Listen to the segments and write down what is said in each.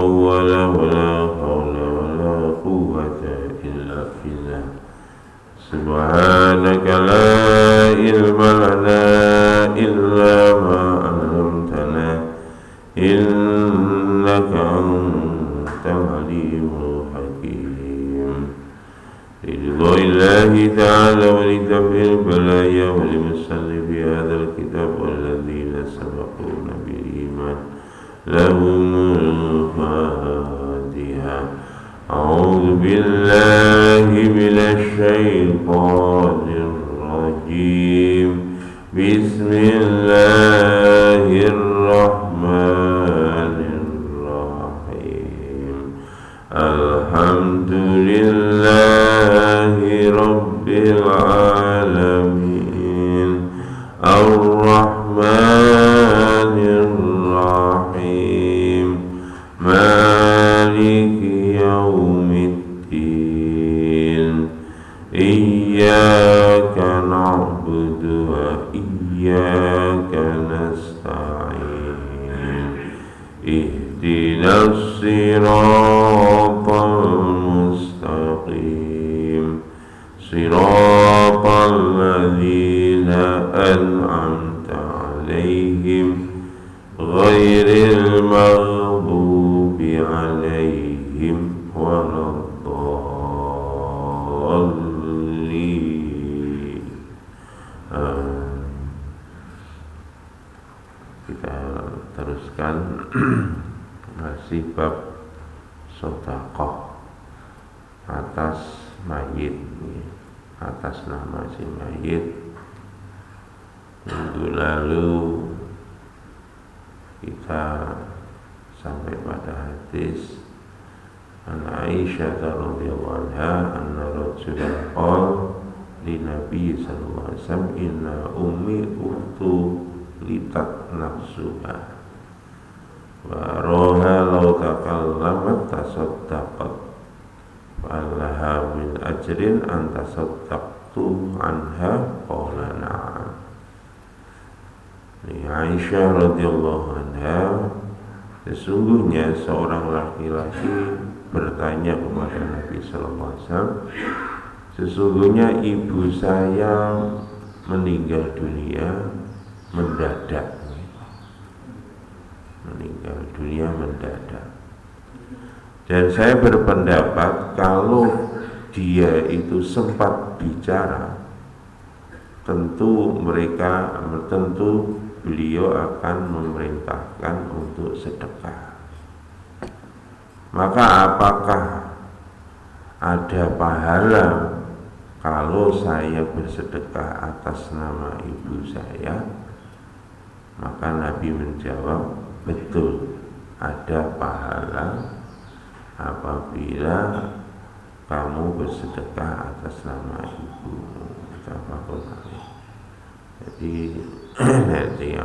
أول ولا حول ولا قوة إلا بالله سبحانك لا علم لنا إلا ما علمتنا إنك أنت العليم الحكيم لرضا الله تعالى ولدفع البلايا ولمصنف هذا الكتاب والذين سبقونا بالإيمان لهم الفاتحة. أعوذ بالله من الشيطان الرجيم. بسم الله الرحمن الرحيم. الحمد لله رب العالمين الرحمن الرحيم مالك يوم الدين إياك نعبد وإياك نستعين اهدنا الصراط المستقيم صراط الذين أنعمت عليهم غير المغضوب عليهم ولا الضالين. Kita teruskan masih bab sedekah atas mayit, atas nama si mayit. Minggu lalu kita sampai pada hadis an Aisyah radhiyallahu anha anna rajulan qala li Nabi sallallahu alaihi wasallam inna ummi ukhtu litat nafsuha wa roha law takallamat tasaddaqat falaha min ajrin an tasaddaqtu anha qala na'am. Aisyah radhiyallahu anha, sesungguhnya seorang laki-laki bertanya kepada Nabi sallallahu alaihi wasallam, sesungguhnya ibu saya meninggal dunia mendadak. Meninggal dunia mendadak. Dan saya berpendapat kalau dia itu sempat bicara, tentu beliau akan memerintahkan untuk sedekah. Maka apakah ada pahala kalau saya bersedekah atas nama ibu saya? Maka Nabi menjawab, betul, ada pahala apabila kamu bersedekah atas nama ibumu. Jadi nanti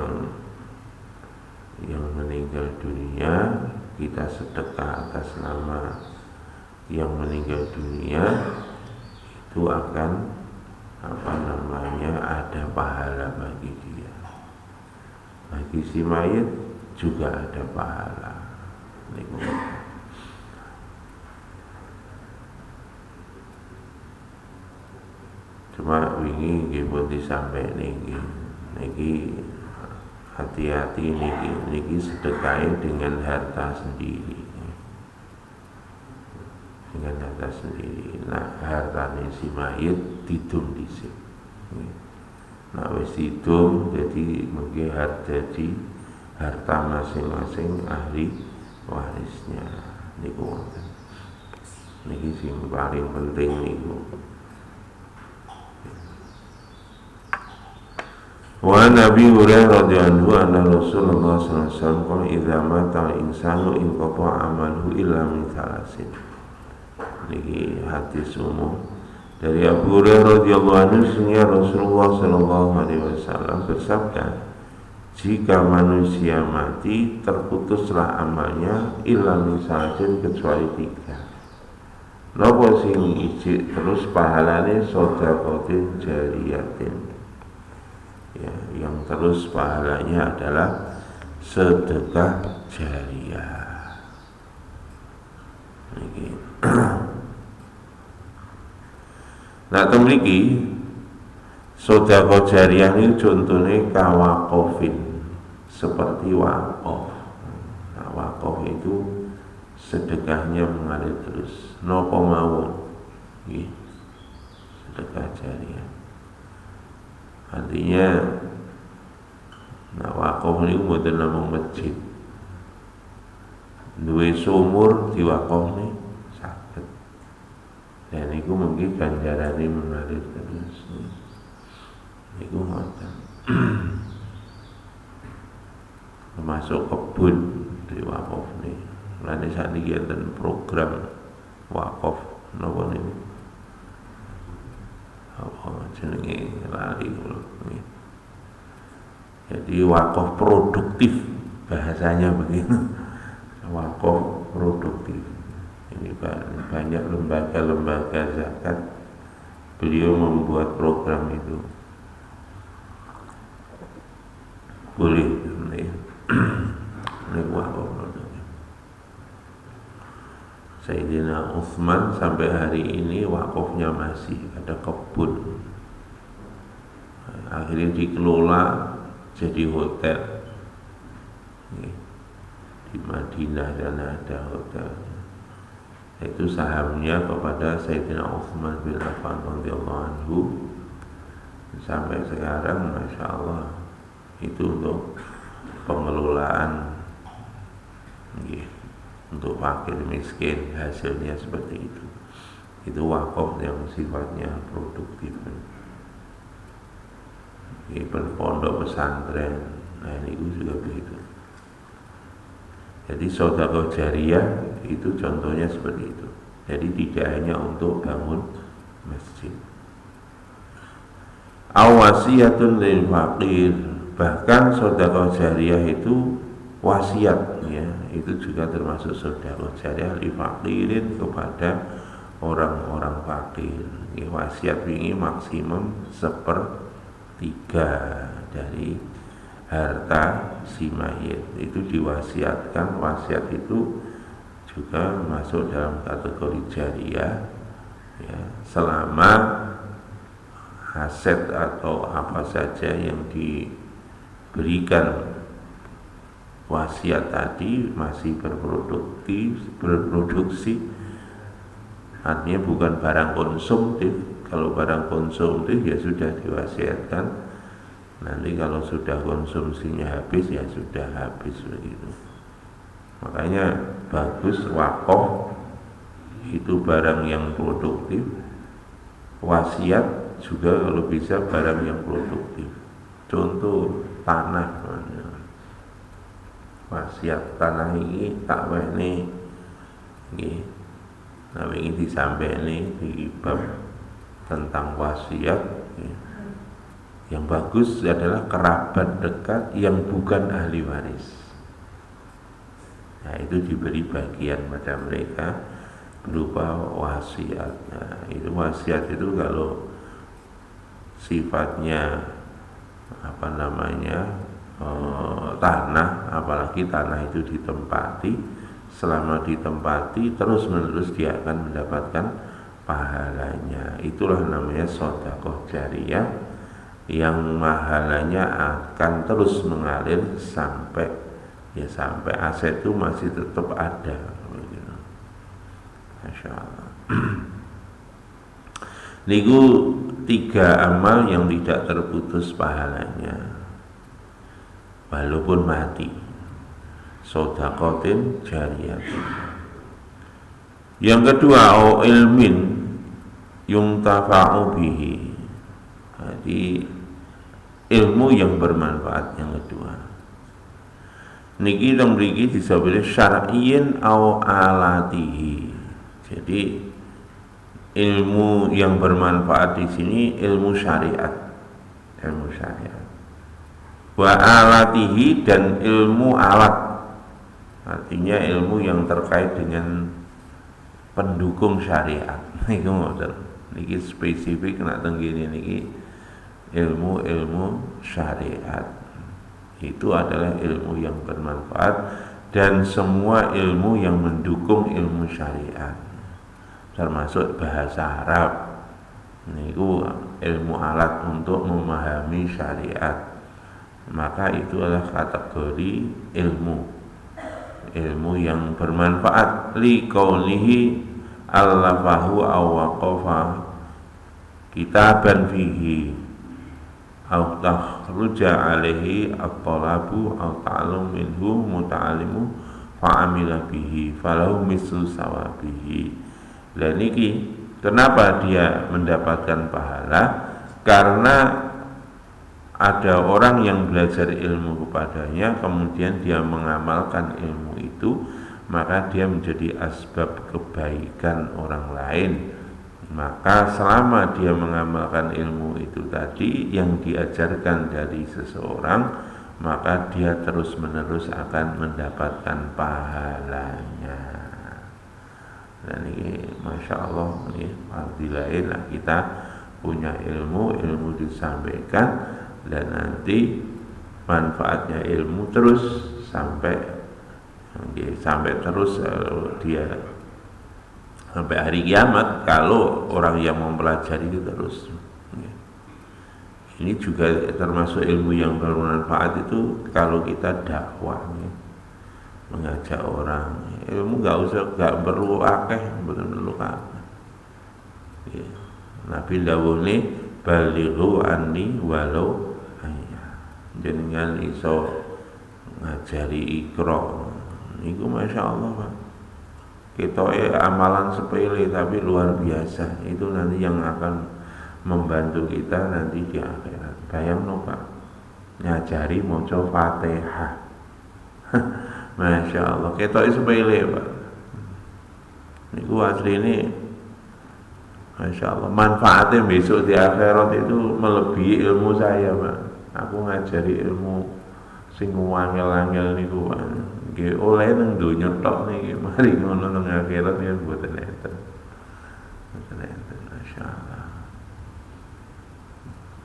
yang meninggal dunia kita sedekah atas nama yang meninggal dunia, itu akan ada pahala bagi dia. Bagi si mayit juga ada pahala. Cuma wingi nggih pun disampaikan niki hati-hati niki sedekah dengan harta sendiri. Dengan harta sendiri. Nah, hartane si mayit didum dhisik. Nah, wis didum jadi mungkin harta masing-masing ahli warisnya. Niku niki sing paling penting niku. Wa Nabi Hurairah radhiyallahu anhu Rasulullah sallallahu alaihi wasallam qala idza mata insanu in qata amaluhu illa min thalasin. Niki hadis umum dari Abu Hurairah radhiyallahu anhu sehingga Rasulullah sallallahu alaihi wasallam bersabda, jika manusia mati terputuslah amalnya illa min thalasin kecuali 3. Napa sing ijik terus pahalane sedekatin jariyatin. Ya, yang terus pahalanya adalah sedekah jariyah. Nah temriki sedekah jariyah ini contohnya kawakofin, seperti wakaf. Nah wakaf itu sedekahnya mengalir terus. Napa mawon? Nggih. Sedekah jariyah. Artinya nah wakaf niku mboten namung masjid. Duwe sumur diwakafne saged. Dan niku mungkin ganjarane mengalir terus. Niku ngoten. Termasuk kebun diwakafne. Lan sakniki enten program wakaf napa niku? Apa jenenge lali kula. Jadi wakaf produktif bahasanya begitu. Wakaf produktif. Ini banyak lembaga-lembaga zakat. Beliau membuat program itu. Boleh ini wakaf produktif. Sayyidina Utsman sampai hari ini wakafnya masih ada kebun. Akhirnya dikelola jadi hotel. Di Madinah dan ada hotel. Itu sahamnya kepada Sayyidina Utsman bin Affan radhiyallahu anhu. Sampai sekarang Masya Allah itu untuk pengelolaan untuk fakir miskin, hasilnya seperti itu. Itu wakaf yang sifatnya produktif. Ini pondok pesantren, nah ini juga begitu. Jadi sedekah jariyah itu contohnya seperti itu. Jadi tidak hanya untuk bangun masjid. Awasiyatun lil faqir, bahkan sedekah jariyah itu wasiat, ya, itu juga termasuk sedekah jariyah lil faqirin, kepada orang-orang fakir. Ini wasiat ini maksimum 1/3 dari harta si mayit itu diwasiatkan. Wasiat itu juga masuk dalam kategori jariyah, ya, selama aset atau apa saja yang diberikan wasiat tadi masih berproduksi, artinya bukan barang konsumtif. Kalau barang konsumtif ya sudah diwasiatkan, nanti kalau sudah konsumsinya habis ya sudah habis begitu. Makanya bagus wakaf itu barang yang produktif, wasiat juga kalau bisa barang yang produktif. Contoh tanah, wasiat tanah ini tak wene nggih. Nah ini disampaikan di bab tentang wasiat, ya. Yang bagus adalah kerabat dekat yang bukan ahli waris. Nah itu diberi bagian pada mereka berupa wasiat. Nah itu wasiat itu kalau sifatnya apa namanya tanah, apalagi tanah itu ditempati, selama ditempati terus menerus dia akan mendapatkan pahalanya. Itulah namanya sedekah jariyah yang mahalanya akan terus mengalir sampai aset itu masih tetap ada. Masya Allah. Niku 3 amal yang tidak terputus pahalanya walaupun mati. Sedekatin jariyah. Yang kedua, ilmin yuntafa'u bihi. Jadi ilmu yang bermanfaat yang kedua. Niki teng mriki disebut syar'iyyin au alatihi. Jadi ilmu yang bermanfaat di sini ilmu syariat. Ilmu syariat. Wa alatihi, dan ilmu alat. Artinya ilmu yang terkait dengan pendukung syariat. Niki ngoten. Niki spesifik nek teng kene niki ilmu syariat. Itu adalah ilmu yang bermanfaat dan semua ilmu yang mendukung ilmu syariat, termasuk bahasa Arab, niku ilmu alat untuk memahami syariat, maka itu adalah kategori ilmu yang bermanfaat. Li qaulihi allafahu aw waqafa kitaban fihi aw takhruja alaihi at-talabu aw ta'allum minhu muta'allimu fa'amila bihi falahu mislu sawabihi. Dan niki kenapa dia mendapatkan pahala? Karena ada orang yang belajar ilmu kepadanya, kemudian dia mengamalkan ilmu itu, maka dia menjadi asbab kebaikan orang lain. Maka selama dia mengamalkan ilmu itu tadi yang diajarkan dari seseorang, maka dia terus-menerus akan mendapatkan pahalanya. Dan ini Masya Allah, ini fadilah kita punya ilmu disampaikan, dan nanti manfaatnya ilmu terus sampai terus dia sampai hari kiamat kalau orang yang mempelajari itu terus. Ini juga termasuk ilmu yang bermanfaat itu kalau kita dakwah, mengajak orang. Ilmu nggak perlu akeh, betul-betul akeh. Nabi dawuh ini balighu anni walau jenengan iso ngajari Iqra niku Masya Allah Pak, kita amalan sepele tapi luar biasa, itu nanti yang akan membantu kita nanti di akhirat. Bayangno Pak, ngajari maca Fatihah Masya Allah, kita sepele Pak, niku asline Masya Allah, manfaatnya besok di akhirat itu melebihi ilmu saya Pak. Aku ngajari ilmu sing wangel-wangel niku Pak. Nggih oleh nang donya tok niki, mari ngono nang akhirat ya mboten enten. Mboten enten Masya Allah.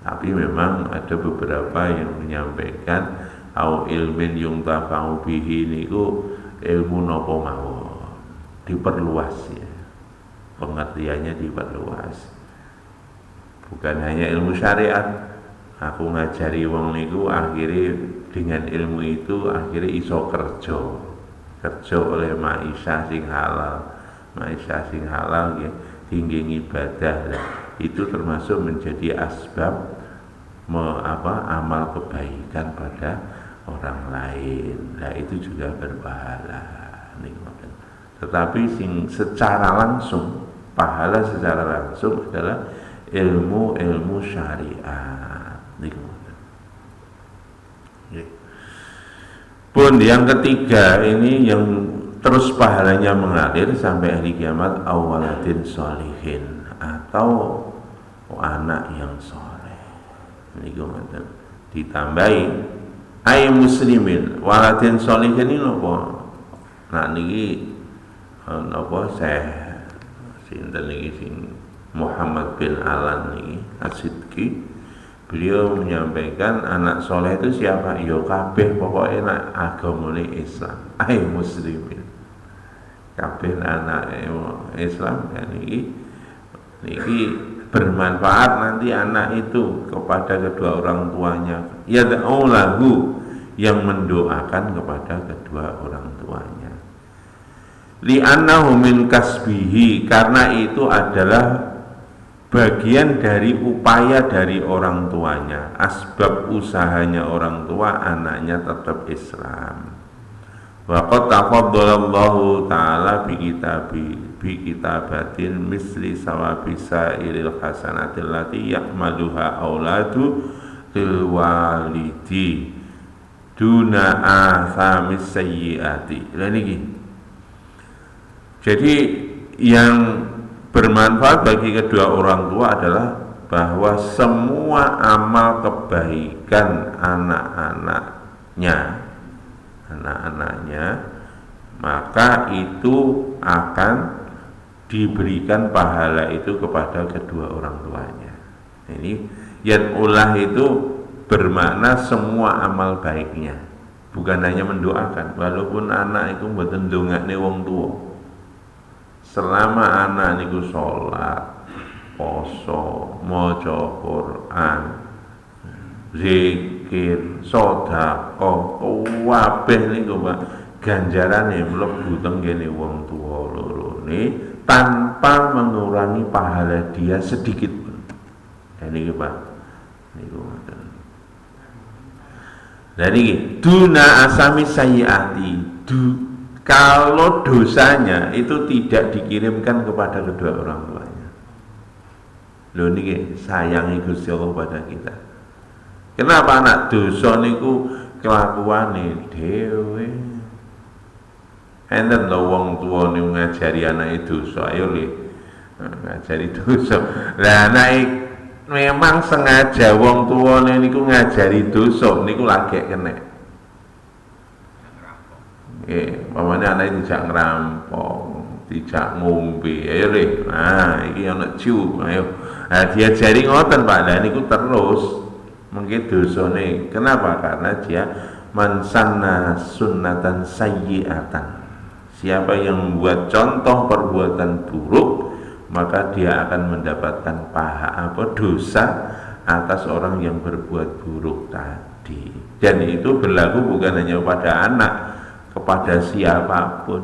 Tapi memang ada beberapa yang menyampaikan au ilmin yung tafa'u bihi niku ilmu napa mawon. Diperluas ya. Pengertiannya diperluas. Bukan hanya ilmu syariat. Aku ngajari wong niku akhirnya dengan ilmu itu akhirnya iso kerja oleh maisha sing halal ya, tinggi ibadah lah. Itu termasuk menjadi asbab amal kebaikan pada orang lain. Nah itu juga berpahala. Tetapi secara langsung, pahala secara langsung adalah ilmu syariat. Pun yang ketiga ini yang terus pahalanya mengalir sampai hari kiamat, awaladin sholihin, atau anak yang soleh. Ini ditambahi ay muslimin waladin sholihin ini nopo. Nah niki nopo saya sinten niki sing Muhammad bin Alan niki As-Sidqi. Beliau menyampaikan anak soleh itu siapa? Yo kabeh pokoknya nak agamane Islam, ay muslimin. Kabeh anak Islam dan niki bermanfaat nanti anak itu kepada kedua orang tuanya. Yad'u lahu, yang mendoakan kepada kedua orang tuanya. Li'annahu min kasbihi, karena itu adalah bagian dari upaya dari orang tuanya, asbab usahanya orang tua anaknya tetap Islam. Wa qad tafaddalallahu ta'ala bi kitabatin misli sawabi sairil hasanatil lati ya'maluha auladu lil walidi duna athamis sayyiati. Lah niki. Jadi yang bermanfaat bagi kedua orang tua adalah bahwa semua amal kebaikan anak-anaknya maka itu akan diberikan pahala itu kepada kedua orang tuanya. Ini yang ulah itu bermakna semua amal baiknya, bukan hanya mendoakan. Walaupun anak itu mboten ndongakne wong tua, selama anak niku sholat, poso, maca Quran, zikir, sedekah, kabeh niku Pak ganjarane mlebu tenggene wong tuwa loro ni tanpa mengurangi pahala dia sedikit pun. Ini Pak niku ngoten. Jadi duna asami sayyiati kalau dosanya itu tidak dikirimkan kepada kedua orang tuanya. Lho niki sayangi Gusti Allah pada kita. Kenapa anak dosa niku kelakuane dhewe? Enten lho wong tuwa niku ngajari anake dosa, ayo le. Ngajari dosa. Lah anake memang sengaja wong tuwane niku ngajari dosa niku lagi kena. Mamane anake dijak ngerampok, dijak ngombe, ayo le. Nah, iki ana ciu, ayo. Nah, diajari ngoten Pak. Lah niku terus mungkin dosane. Kenapa? Karena dia mansanna sunnatan sayyi'atan. Siapa yang membuat contoh perbuatan buruk, maka dia akan mendapatkan dosa atas orang yang berbuat buruk tadi. Dan itu berlaku bukan hanya pada anak, kepada siapapun.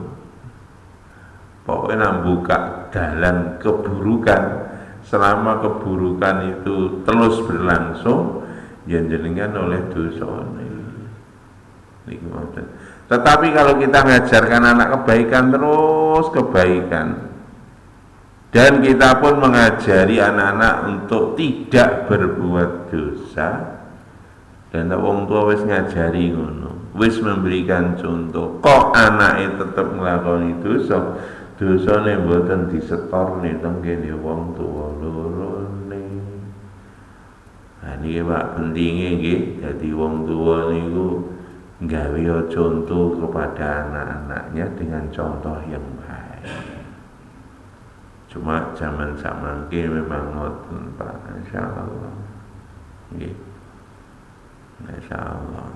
Pokoknya buka jalan keburukan, selama keburukan itu terus berlangsung, yang jenengan oleh dosa ini. Tetapi kalau kita mengajarkan anak kebaikan, terus kebaikan, dan kita pun mengajari anak-anak untuk tidak berbuat dosa, dan wong tua wis ngajari ngono, wis memberikan contoh, kok anake tetep nglakoni dosa, dosane mboten disetorne teng kene wong tua lorone. Nah niki Pak pentinge nggih, dadi wong tua niku nggawe contoh kepada anak-anaknya dengan contoh yang baik. Cuma zaman-zaman ini memang ngoten Pak, insyaallah. Nggih. Insyaallah.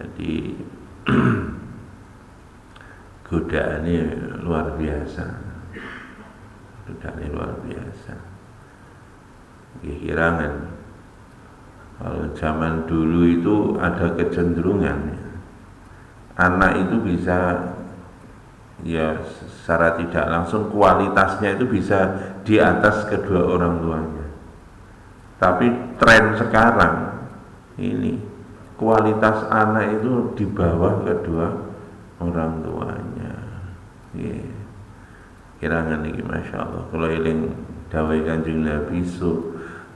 Jadi godaannya luar biasa. Godaannya luar biasa. Kirangan. Kalau zaman dulu itu ada kecenderungan anak itu bisa ya secara tidak langsung kualitasnya itu bisa di atas kedua orang tuanya. Tapi tren sekarang ini kualitas anak itu di bawah kedua orang tuanya. Kirangan ini Masya Allah. Kalau eling dawuh Kanjeng Nabi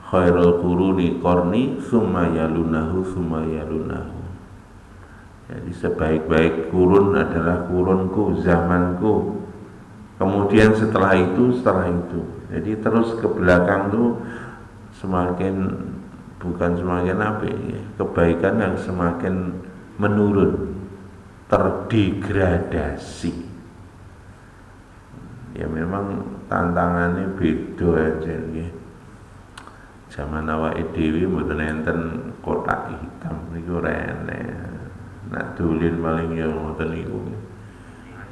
khairul quruni qarni summa yalunahu. Jadi sebaik-baik kurun adalah kurunku, zamanku. Kemudian setelah itu. Jadi terus ke belakang tuh bukan semakin apa ya, kebaikan yang semakin menurun, terdegradasi. Ya memang tantangannya beda aja ya. Zaman awake dhewe mboten enten kotak hitam niku rene. Nak dolin paling ya ngoten niku.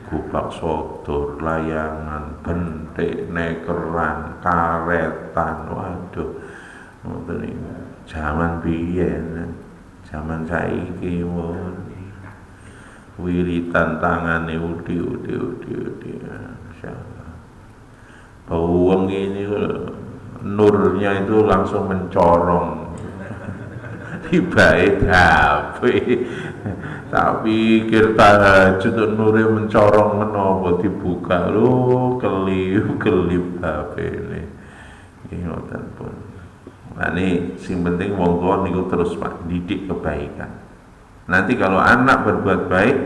Gupak sodor, layangan, bentik, nekeran, karetan, waduh. Ngoten niku. Zaman biyen, zaman saiki wiritan tangane udi. Masyaallah. Bau wong ini nurnya itu langsung mencorong tiba-tiba HP tak pikir tahajud nurnya mencorong menopo dibuka lu kelip HP ini ngoten pun. Nah ini sing penting wong tua niku terus Pak didik kebaikan. Nanti kalau anak berbuat baik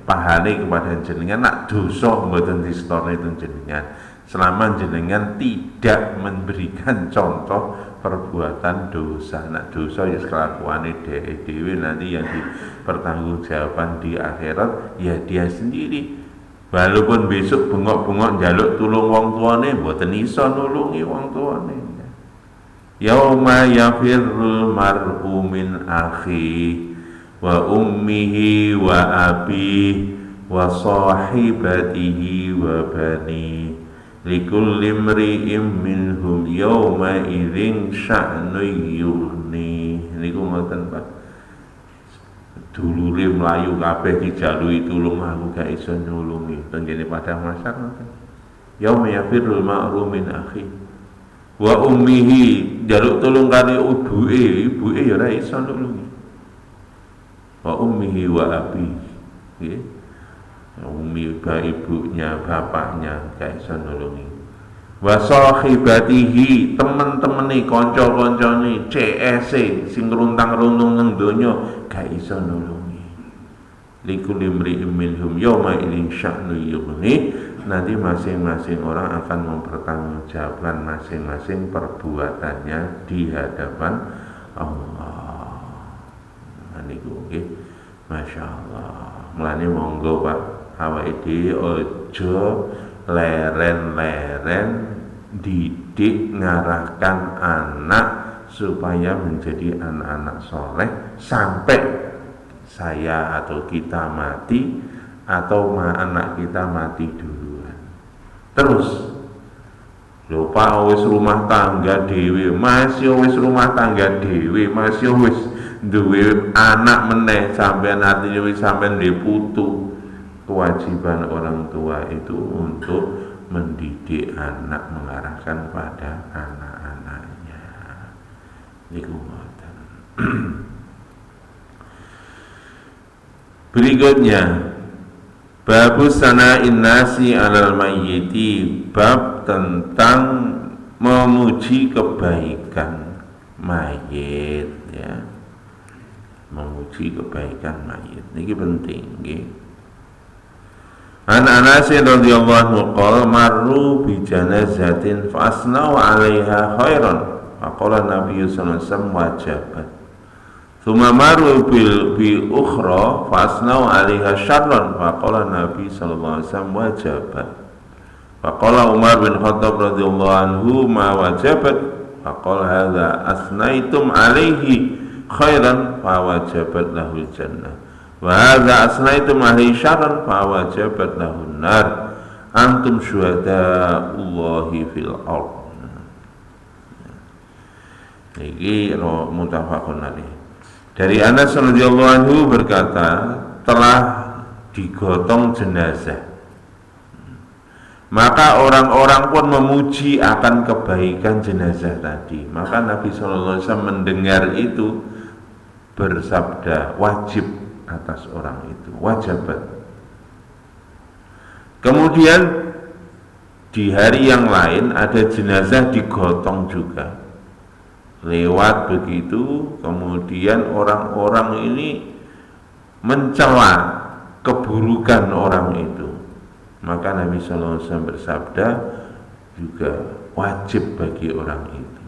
pahane kepada jenengan, nak dosa mboten distorne teng jenengan. Selama jenengan tidak memberikan contoh perbuatan dosa. Nah dosa ya kelakuane dhewe nanti yang dipertanggungjawabkan di akhirat ya dia sendiri. Walaupun besok bengok-bengok njaluk tulung wong tuane mboten iso nulungi wong tuane. Yauma yafirrul mar'u min akhi wa ummihi wa abihi wa sahibatihi wa bani. likulli imri'in minhum yawma idzin sya'nu yughni. Niku ngoten Pak. Dulure mlayu kabeh dijalui tulung aku gak iso nulungi. Tenggene padang masak ngoten. Yauma yafirul ma'ru min akhi wa ummihi, jaluk tulung kali ibuke ya ora iso nulungi. Wa ummihi wa abi, nggih. Ummi ibunya, bapaknya gak iso nulungi. Wa sahibatihi, temen-temene kanca-kancane CS sing runtang-runtung nang donya gak iso nulungi. Likulli imri'in minhum yawma idzin sya'nu yughni. Nanti masing-masing orang akan mempertanggungjawabkan masing-masing perbuatannya di hadapan Allah. Niku nggih, masyaallah. Mulane monggo Pak, awake dhewe aja leren-leren didik ngarahkan anak supaya menjadi anak-anak soleh sampai saya atau kita mati atau anak kita mati duluan. Terus lupa wis rumah tangga dhewe, masih wis rumah tangga dhewe, masih wis duwe anak meneh, sampean artinya wis sampean putu. Kewajiban orang tua itu untuk mendidik anak, mengarahkan pada anak-anaknya. Niku ngoten. Berikutnya, babus sana'in nasi alal mayyiti, bab tentang memuji kebaikan mayit, ya. Memuji kebaikan mayit niki penting nggih. An Anas radhiyallahu anhu qala marru bi janazatin fa asnau 'alaiha khairan fa qala Nabi sallallahu alaihi wasallam wajabat. Tsumma maru bi ukhra fa asnau 'alaiha syarran fa qala Nabi sallallahu alaihi wasallam wajabat. Fa qala Umar bin Khattab radhiyallahu anhu ma wajabat fa qala hadza asnaitum 'alaihi khairan fa wajabat lahul jannah. Wa hadza asnaitum 'alaihi syarran fa wajabat lahun nar. Antum syuhada'ullahi fil ardh. Niki muttafaqun alaih. Dari Anas radhiyallahu anhu berkata, telah digotong jenazah. Maka orang-orang pun memuji akan kebaikan jenazah tadi. Maka Nabi sallallahu alaihi wasallam mendengar itu bersabda, wajib atas orang itu, wajibat. Kemudian di hari yang lain ada jenazah digotong juga. Lewat begitu, kemudian orang-orang ini mencela keburukan orang itu. Maka Nabi sallallahu alaihi wasallam bersabda juga wajib bagi orang itu.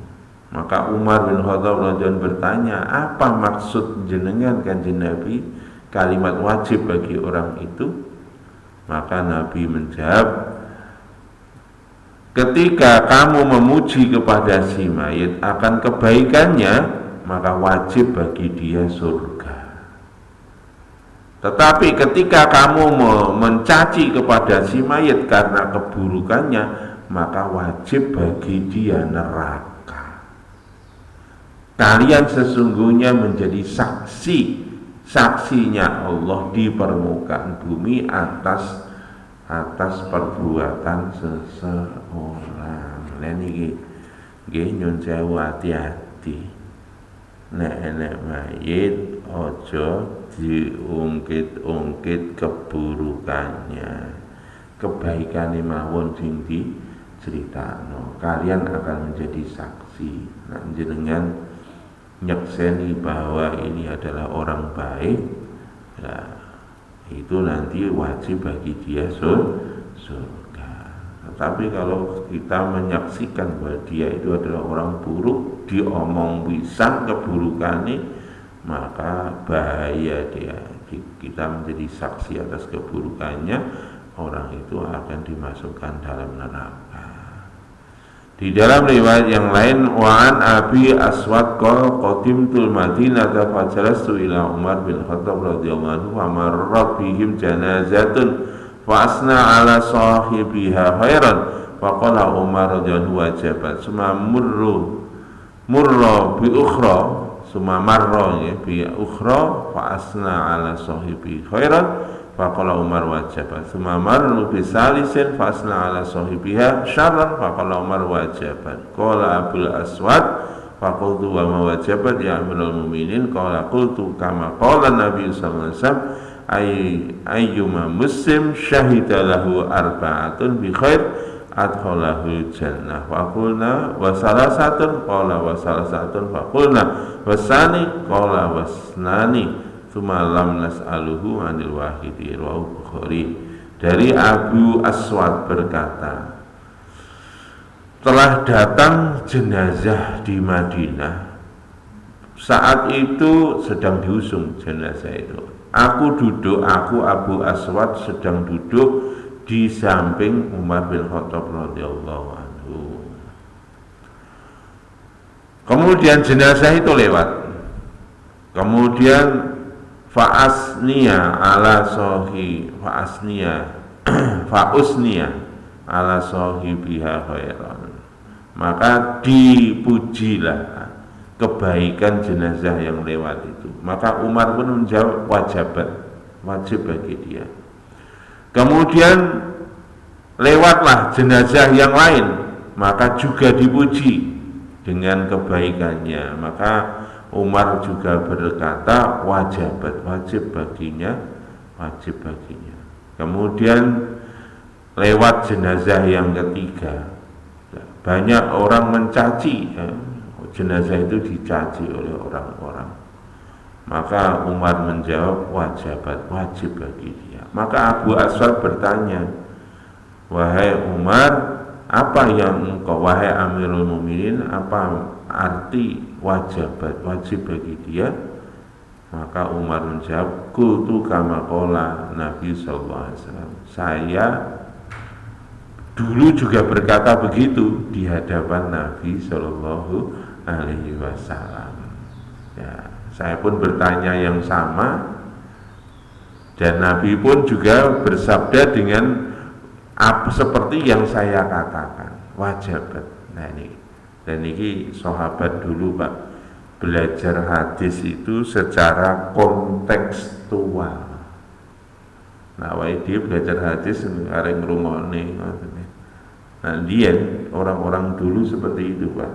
Maka Umar bin Khattab radhiyallahu bertanya, apa maksud jenengan kanjeng Nabi kalimat wajib bagi orang itu? Maka Nabi menjawab, ketika kamu memuji kepada si mayit akan kebaikannya, maka wajib bagi dia surga. Tetapi ketika kamu mencaci kepada si mayit karena keburukannya, maka wajib bagi dia neraka. Kalian sesungguhnya menjadi saksinya Allah di permukaan bumi atas perbuatan seseorang. Lan iki nggih nyun sewu hati-hati. Nek enek mayit aja diungkit-ungkit keburukannya. Kebaikane mawon sing diceritakno. Kalian akan menjadi saksi. Nek jenengan nyekseni bahwa ini adalah orang baik, ya, itu nanti wajib bagi dia surga. Tetapi kalau kita menyaksikan bahwa dia itu adalah orang buruk, diomong pisan keburukannya, maka bahaya dia. Kita menjadi saksi atas keburukannya, orang itu akan dimasukkan dalam neraka. Di dalam riwayat yang lain, wa'an Abi Aswad qala qadimtul Madinah fa jalastu ila Umar bin Khattab radhiyallahu anhu wa marrat bihim janazatun fa asna ala sahibiha khairan Faqala Umar radhiyallahu wajabat summa murra bi ukhra summa marra ya bi ukhra fa asna ala sahibi khairan faqala Umar wajabat summa marra bi salisin fa asna ala sahibiha syarran faqala Umar wajabat qala Abul Aswad faqultu wa ma wajabat ya amirul mu'minin qala qultu kama qala Nabi sallallahu alaihi wasallam ayyuma muslim syahida lahu arba'atun bi khair adkhalahu jannah wa qulna wa salasatun qala wa salasatun fa qulna wasani qala wasnani tsumma lam nas'aluhu 'anil wahidi rawahu Bukhari. Dari Abu Aswad berkata, telah datang jenazah di Madinah. Saat itu sedang diusung jenazah itu. Aku Abu Aswad sedang duduk di samping Umar bin Khattab radhiyallahu anhu. Kemudian jenazah itu lewat. Kemudian fa'usniya ala sahibiha khairan. Maka dipujilah kebaikan jenazah yang lewat itu. Maka Umar pun menjawab wajib bagi dia. Kemudian lewatlah jenazah yang lain, maka juga dipuji dengan kebaikannya. Maka Umar juga berkata wajib baginya. Kemudian lewat jenazah yang ketiga, banyak orang mencaci ya. Jenazah itu dicaci oleh orang-orang. Maka Umar menjawab wajib bagi dia. Maka Abu Aswad bertanya, wahai Umar, apa yang engkau, wahai Amirul Mukminin, apa arti wajib bagi dia? Maka Umar menjawab, qultu kama qala Nabi sallallahu alaihi wasallam. Saya dulu juga berkata begitu di hadapan Nabi sallallahu alaihi wasallam. Ya, saya pun bertanya yang sama. Dan Nabi pun juga bersabda dengan seperti yang saya katakan, wajib. Nah ini, dan ini sahabat dulu Pak, belajar hadis itu secara kontekstual. Nah, dia belajar hadis areng ngrungokne. Nah, dia orang-orang dulu seperti itu Pak.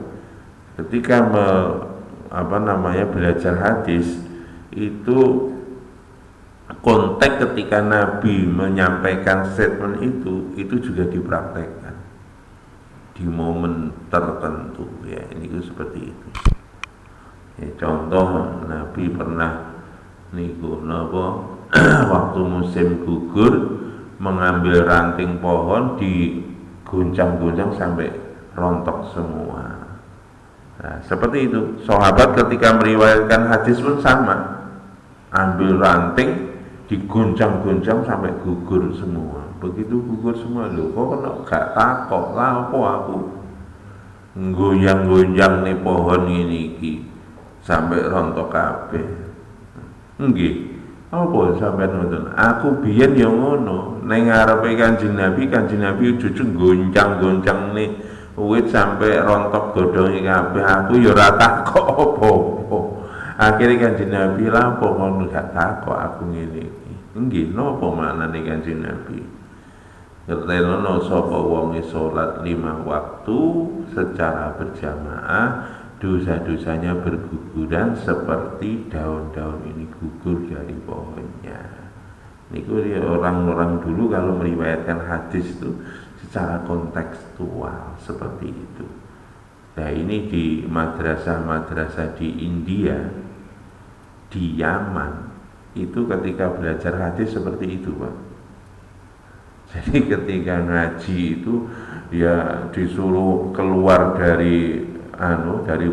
Ketika belajar hadis itu konteks ketika Nabi menyampaikan statement itu juga dipraktekkan di momen tertentu ya, ini seperti itu ya. Contoh Nabi pernah waktu musim gugur mengambil ranting pohon diguncang-guncang sampai rontok semua. Nah, seperti itu sahabat ketika meriwayatkan hadis pun sama, ambil ranting diguncang-guncang sampai gugur semua. Begitu gugur semua, lho kok kena gak takok lah apa aku nggoyang-goyang nih pohon ini sampai rontok kabeh. Nggih, apa sampean ngoten? Aku biyen ya ngono, ning ngarepe Kanjeng Nabi cucu goncang-goncang nih wit sampai rontok godhonge kabeh. Aku ya ora takok apa-apa. Akhirnya Kanjeng Nabi lah apa ngono gak takok aku ngene iki. Nggih, napa maknane Kanjeng Nabi? Ngertenono sapa wonge salat 5 waktu secara berjamaah, dosa-dosanya berguguran seperti daun-daun ini gugur dari pohonnya. Niku orang-orang dulu kalau meriwayatkan hadis itu secara kontekstual seperti itu. Nah, ini di madrasah-madrasah di India, di Yaman, itu ketika belajar hadis seperti itu Pak. Jadi ketika ngaji itu ya disuruh keluar dari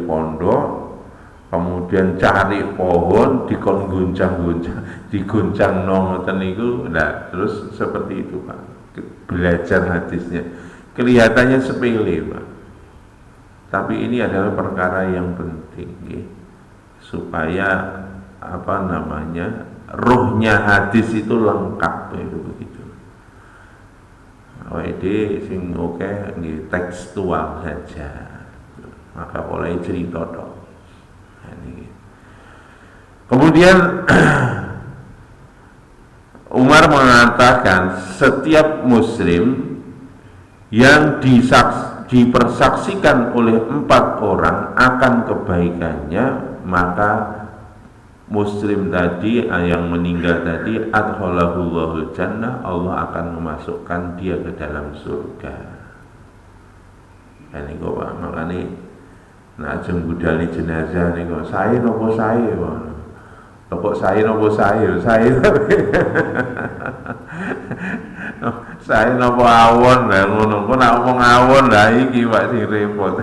pondok, kemudian cari pohon dikon guncang-guncang, diguncang ngoten niku. Nah, terus seperti itu Pak. Belajar hadisnya kelihatannya sepele Pak. Tapi ini adalah perkara yang penting ya, supaya ruhnya hadis itu lengkap itu begitu. awake dhewe sing akeh nggih tekstual saja. Maka mulai cerita tok. Kemudian Umar mengatakan setiap muslim yang dipersaksikan oleh 4 orang akan kebaikannya, maka muslim tadi yang meninggal tadi adkhalahullahu jannah, Allah akan memasukkan dia ke dalam surga. Ini kok Pak, makanya nak ajeng budali jenazah ini kok saya nopo saya kok saya nopo saya saya nopo awon lah ngono kok nak ngomong awon lah iki Pak sing repot.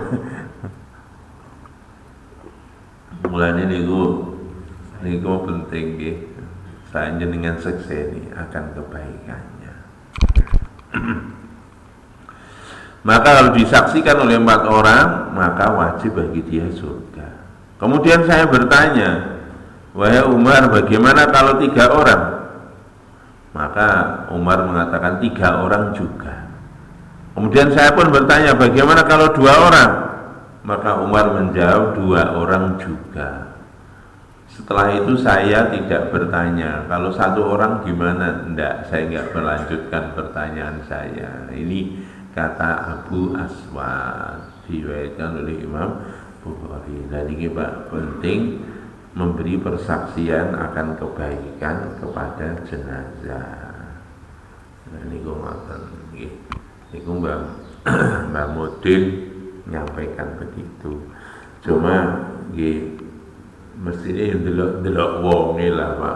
Mulane niku penting nggih. Saya jenengan sekseni akan kebaikannya. Maka kalau disaksikan oleh 4 orang, maka wajib bagi dia surga. Kemudian saya bertanya, wahai Umar, bagaimana kalau 3 orang? Maka Umar mengatakan 3 orang juga. Kemudian saya pun bertanya, bagaimana kalau 2 orang? Maka Umar menjawab 2 orang juga. Setelah itu saya tidak bertanya, kalau 1 orang gimana? Enggak, saya enggak melanjutkan pertanyaan saya. Ini kata Abu Aswad, diriwayatkan oleh Imam Bukhari. Dan ini Pak, penting memberi persaksian akan kebaikan kepada jenazah. Nah, ini gue ngoten nggih. Niku Mbak Mudin nyampaikan begitu. Cuma nggih mestine ndelok wonge lah Pak.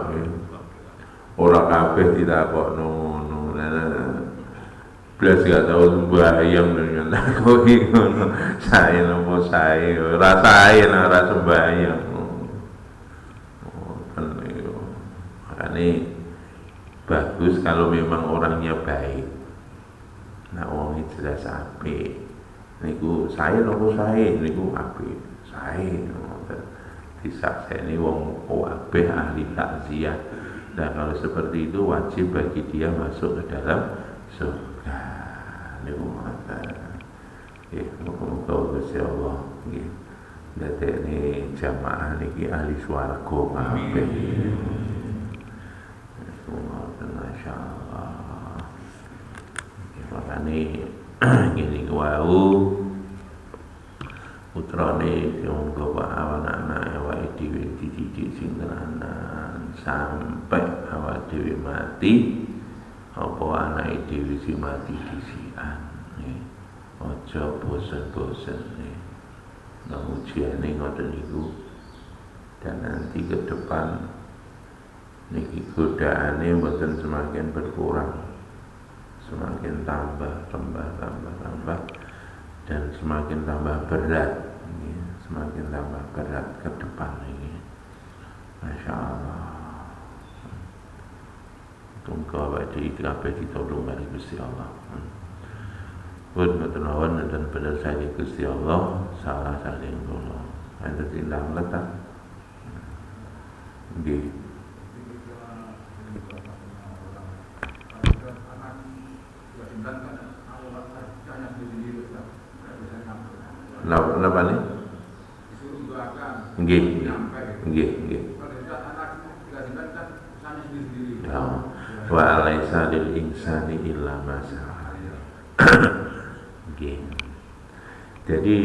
Ora kabeh ditakokno ngono. Belas gak tahu sembahyang dengan aku ngono. Saya nopo saya, rasain ora sembahyang. Makanya bagus kalau memang orangnya baik. Nah, orangnya jelas apik. Niku saya nopo saya, niku apik. Saya disakseni wong apik ahli takziah. Nah, kalau seperti itu wajib bagi dia masuk ke dalam surga. Niku mata. Muga-muga Gusti Allah nggih ndadekne jamaah niki ahli swarga kabeh. Masyaallah. Makane ngene wau putrane wong bapak anak-anak awake dhewe dididik sing tenanan sampai awake dhewe mati. Apa anak dhewe sing mati disikan aja bosen-bosen nah ujiane ngoten niku. Dan nanti ke depan niki godaane mboten semakin berkurang, semakin tambah dan semakin tambah berat, semakin tambah berat ke depan ini. Masya Allah. Tunggu wajib kabeh ditolong kali Gusti Allah. Pun ketenawan dan benar saya Gusti Allah, salah saling kula. Ada tindak letak. Nggih. Napa nih? Nggih. Wa alaisa lil insani illa ma sa'a. Jadi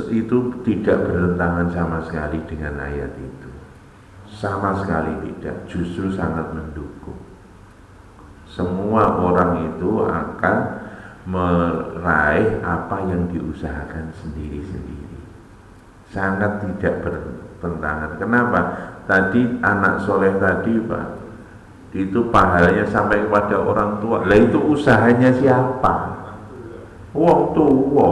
itu tidak bertentangan sama sekali dengan ayat itu. Sama sekali tidak, justru sangat mendukung. Semua orang itu akan meraih apa yang diusahakan sendiri-sendiri. Sangat tidak bertentangan. Kenapa? Tadi anak soleh tadi Pak, itu pahalanya sampai kepada orang tua. Lah itu usahanya siapa? Wong tua.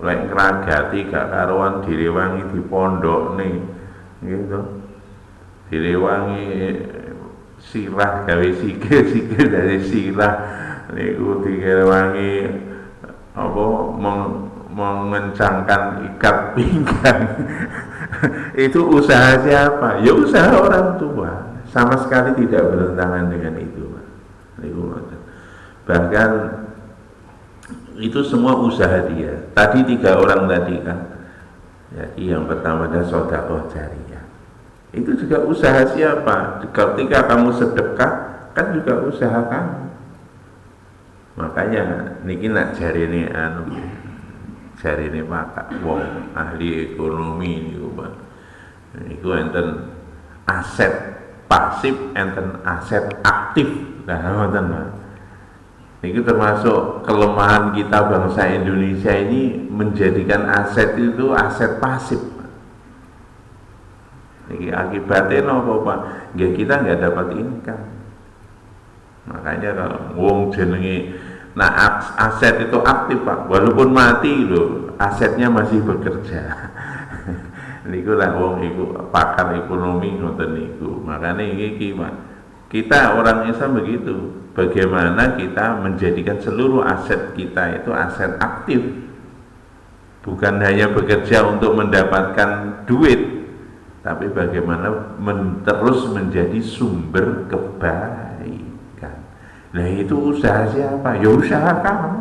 Lek ngragati gak karuan direwangi di pondok nih, gitu. Direwangi sirah gawe sikil dari sirah niku direwangi apa mengencangkan ikat pinggang. Itu usaha siapa? Ya usaha orang tua. Sama sekali tidak bertentangan dengan itu Pak. Bahkan itu semua usaha dia. Tadi 3 orang tadi kan. Jadi yang pertama adalah sedekah jariyah. Itu juga usaha siapa? Ketika kamu sedekah kan juga usaha kamu. Makanya niki nak jarine jarine Pak wong ahli ekonomi niku Pak. Niku enten aset pasif, enten aset aktif. Nah, ngoten Pak. Ini termasuk kelemahan kita bangsa Indonesia ini menjadikan aset itu aset pasif. Ini akibatnya apa Pak? Ya kita nggak dapat income. Makanya kalau wong jenenge nah aset itu aktif Pak, walaupun mati loh, asetnya masih bekerja. Niku lah wong iku pakar ekonomi ngoten niku. Makanya iki Pak, kita orang Islam begitu. Bagaimana kita menjadikan seluruh aset kita itu aset aktif, bukan hanya bekerja untuk mendapatkan duit, tapi bagaimana terus menjadi sumber kebaikan. Nah itu usaha siapa? Ya usaha kamu.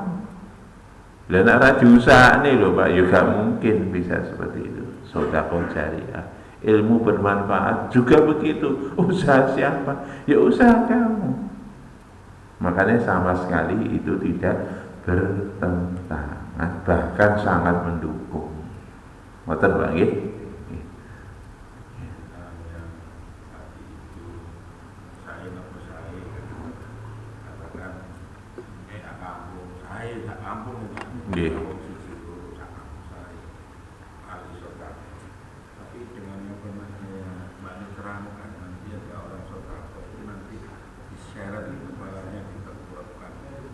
Dan arah diusaha nih loh Pak, ya gak mungkin bisa seperti itu. Sedekah jariyah, ilmu bermanfaat juga begitu. Usaha siapa? Ya usaha kamu. Makanya sama sekali itu tidak bertentangan, bahkan sangat mendukung. Ngoten Pak nggih? Nggih.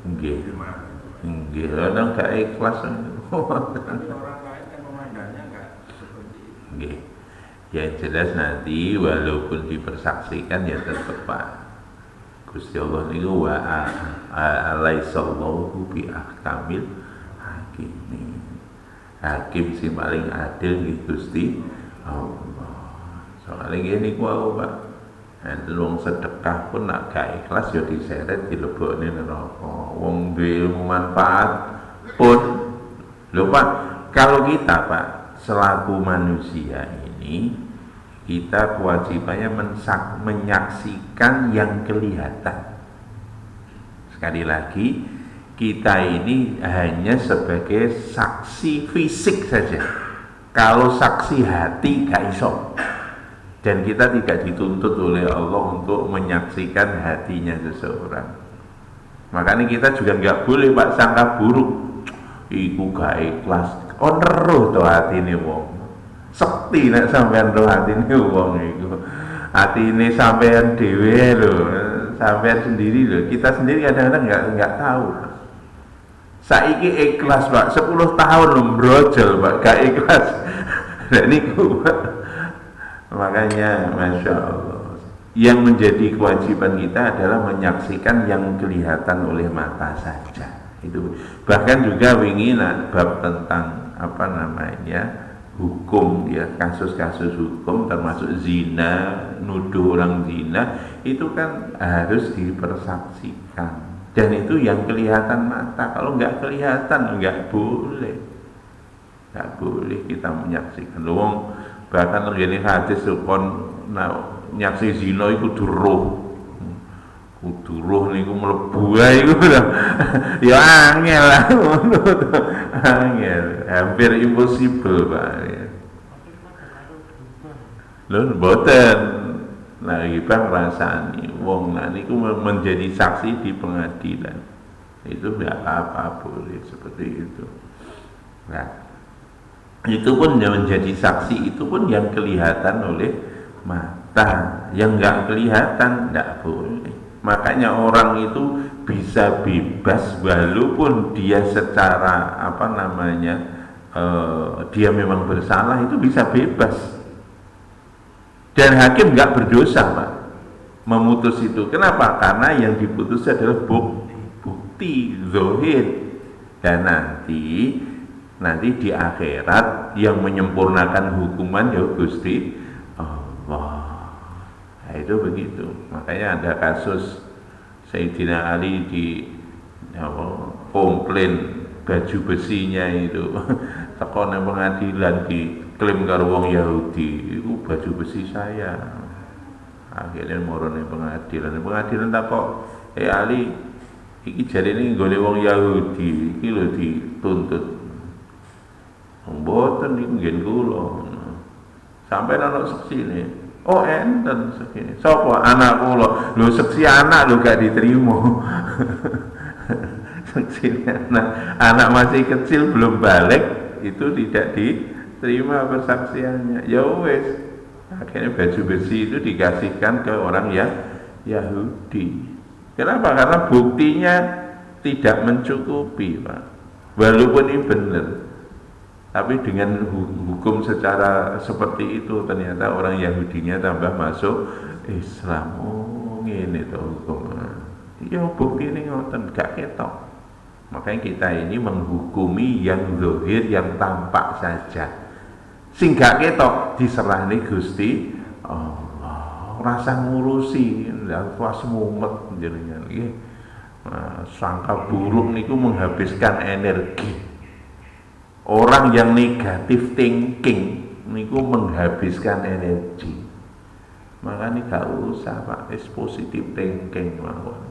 Nggih. Nggih, orang gak ikhlas. Orang lain kan memandangnya enggak seperti itu. Nggih. Ya jelas nanti walaupun dipersaksikan ya tetap Pak. Gusti Allah niku wa alaisallahu bi ahkamil hakimin. Hakim sing paling adil nggih Gusti Allah. Soale ngene niku Pak. Enten wong sedekah pun nak gak ikhlas ya diseret dilebokne neraka. Wong duwe ilmu manfaat pun lho Pak, kalau kita Pak selaku manusia ini kita kewajibannya menyaksikan yang kelihatan. Sekali lagi kita ini hanya sebagai saksi fisik saja. Kalau saksi hati gak iso. Dan kita tidak dituntut oleh Allah untuk menyaksikan hatinya seseorang. Makanya kita juga nggak boleh Pak sangka buruk. Iku gak ikhlas. Oneruh to hatine wong. Sekti nek sampean roh hatine wong iku. Hatine sampean dhewe lho, sampean sendiri lho. Kita sendiri kadang-kadang nggak tahu. Saiki ikhlas Pak, 10 tahun lho brojol Pak, gak ikhlas. Lah niku Pak. Makanya Masya Allah, yang menjadi kewajiban kita adalah menyaksikan yang kelihatan oleh mata saja. Itu bahkan juga winginan bab tentang apa namanya hukum ya, kasus-kasus hukum termasuk zina, nuduh orang zina itu kan harus dipersaksikan, dan itu yang kelihatan mata. Kalau nggak kelihatan nggak boleh kita menyaksikan. Wong bahkan terjadi hadis kon nyaksi zina iku duruh. Kuduruh niku mlebu ae iku ya angel lah ngono to. Angel, hampir impossible Pak. Lho mboten. Nah iki Bang rasani wong niku menjadi saksi di pengadilan. Itu enggak apa-apa, boleh seperti itu. Nah, itu pun yang menjadi saksi itu pun yang kelihatan oleh mata, yang nggak kelihatan nggak boleh. Makanya orang itu bisa bebas walaupun dia secara apa namanya dia memang bersalah, itu bisa bebas, dan hakim nggak berdosa Pak memutus itu. Kenapa? Karena yang diputus adalah bukti zahir, dan nanti di akhirat yang menyempurnakan hukuman ya Gusti Allah. Nah, itu begitu. Makanya ada kasus Sayyidina Ali di komplain baju besinya itu teko nang pengadilan diklaim karo wong Yahudi, itu baju besi saya. Akhirnya moro nang pengadilan takok, Ali, iki jarene nggone wong Yahudi, iki lho dituntut. Mboten niku nggih kula. Sampai ana seksine. Oh enten seksine. Sapa? Anak kula. Lho seksi anak lho gak diterima. Seksine anak masih kecil belum balik itu tidak diterima persaksiannya. Ya wes. Akhirnya baju besi itu dikasihkan ke orang yang Yahudi. Kenapa? Karena buktinya tidak mencukupi, Pak. Walaupun ini benar, tapi dengan hukum secara seperti itu ternyata orang Yahudinya tambah masuk Islam. Oh, ini tuh hukum. Ya bukti ini ngoten gak ketok. Makanya kita ini menghukumi yang zahir, yang tampak saja. Sing gak ketok diserahne Gusti Allah. Rasa ngurusi ndak was mumet jenengan nggih. Sangka buruk niku menghabiskan energi. Orang yang negatif thinking niku menghabiskan energi. Makanya gak usah Pak, positif thinking mawon.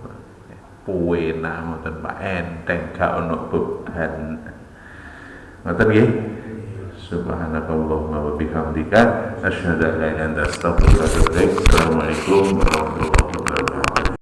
Puena ngoten Pak, enteng gak ono beban. Ngoten nggih. Subhanakallahumma wa bihamdika asyhadu an la ilaha illa anta astaghfiruka wa atubu ilaik. Assalamualaikum warahmatullahi wabarakatuh.